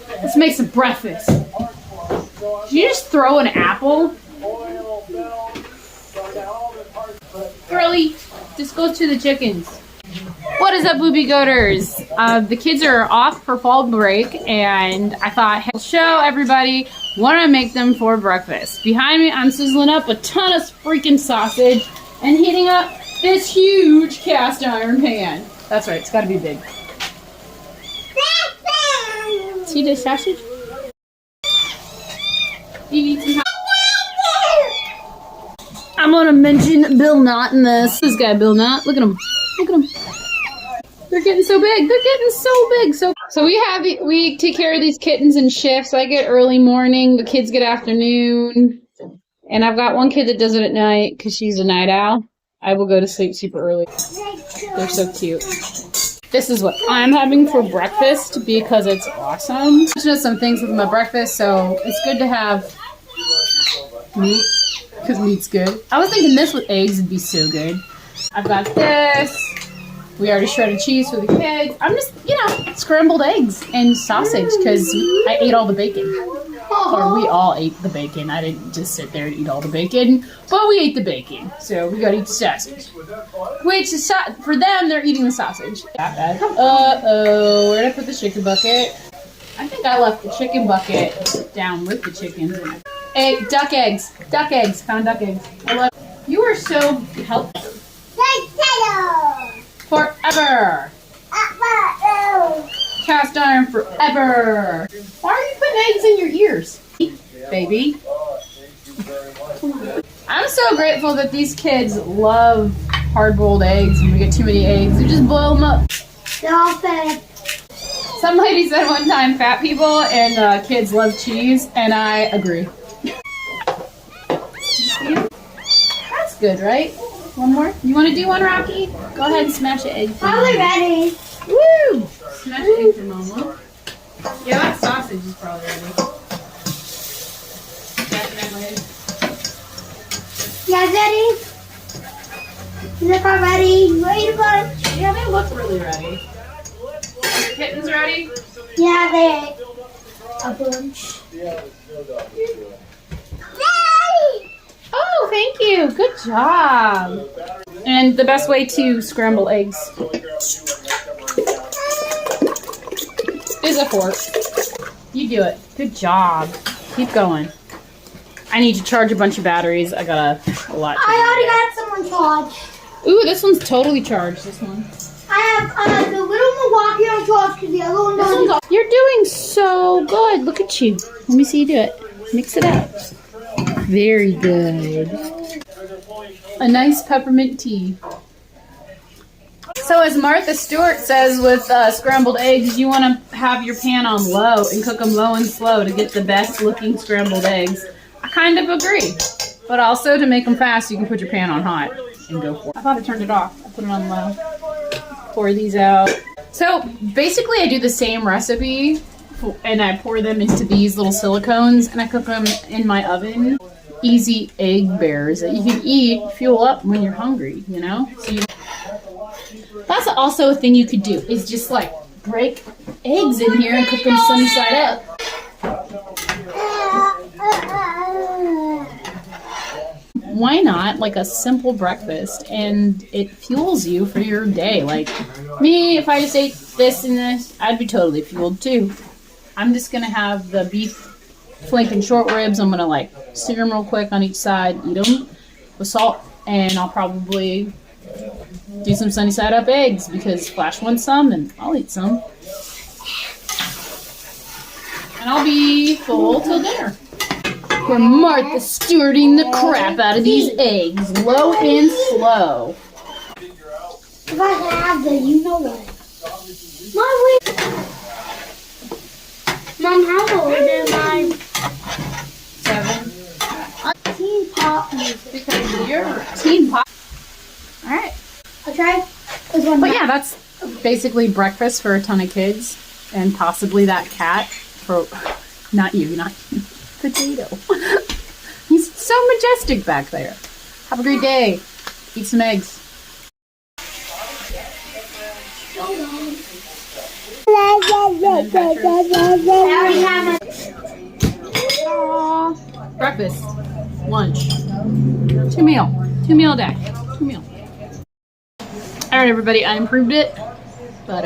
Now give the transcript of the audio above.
Let's make some breakfast. Did you just throw an apple? Girly, this goes to the chickens. What is up, Boobie Goaters? The kids are off for fall break, and I thought, hey, I'll show everybody what I make them for breakfast. Behind me, I'm sizzling up a ton of freaking sausage and heating up this huge cast iron pan. That's right, it's gotta be big. See this sausage? You need some help? I'm gonna mention Bill Knott in this. This guy, Bill Knott. Look at him. Look at him. They're getting so big. They're getting so big. So we take care of these kittens in shifts. I get early morning. The kids get afternoon. And I've got one kid that does it at night because she's a night owl. I will go to sleep super early. They're so cute. This is what I'm having for breakfast because it's awesome. Just some things with my breakfast, so it's good to have meat because meat's good. I was thinking this with eggs would be so good. I've got this. We already shredded cheese for the kids. I'm just, scrambled eggs and sausage because I ate all the bacon. Or we all ate the bacon. I didn't just sit there and eat all the bacon, but we ate the bacon. So we gotta eat the sausage. Which is, for them, they're eating the sausage. That bad. Uh-oh, where did I put the chicken bucket? I think I left the chicken bucket down with the chickens in it. Hey, duck eggs. Duck eggs. Found duck eggs. I love you. You are so helpful. Forever. Cast iron forever. Why are you putting eggs in your ears, baby? I'm so grateful that these kids love hard-boiled eggs. When we get too many eggs, we just boil them up. They're all fed. Some lady said one time, fat people and kids love cheese, and I agree. That's good, right? One more? You want to do one, Rocky? Go ahead and smash an egg. Probably ready. Woo! Smash an egg for Mama. Yeah, that sausage is probably ready. Definitely. Yeah, ready? Is it all ready? Ready to go? Yeah, they look really ready. Are your kittens ready? Yeah, they ate a bunch. Oh, thank you. Good job. And the best way to scramble eggs is a fork. You do it. Good job. Keep going. I need to charge a bunch of batteries. I got a lot. I already got someone charged. Ooh, this one's totally charged. This one. I have the little Milwaukee on charge because the other one doesn't. You're doing so good. Look at you. Let me see you do it. Mix it up. Very good. A nice peppermint tea. So as Martha Stewart says with scrambled eggs, you want to have your pan on low and cook them low and slow to get the best looking scrambled eggs. I kind of agree. But also to make them fast, you can put your pan on hot and go for it. I thought I turned it off. I put it on low. Pour these out. So basically I do the same recipe and I pour them into these little silicones and I cook them in my oven. Easy egg bears that you can eat, fuel up when you're hungry, So that's also a thing you could do, is just like break eggs in here and cook them sunny side up. Why not? Like a simple breakfast, and it fuels you for your day. Like me, if I just ate this and this, I'd be totally fueled too. I'm just gonna have the beef flank and short ribs. I'm gonna like sear them real quick on each side, eat them with salt, and I'll probably do some sunny side up eggs because Flash wants some and I'll eat some. And I'll be full till dinner. We're Martha Stewarting the crap out of these eggs, low and slow. If I have the, you know what? Mom, how old am I? 7. Teen pop music. Because you're teen pop. Alright. I'll try this one. But yeah, that's basically breakfast for a ton of kids. And possibly that cat for, not you, Potato. He's so majestic back there. Have a great day. Eat some eggs. Hello. already have it. Breakfast, lunch, two meal day, 2 meal. All right, everybody, I improved it, but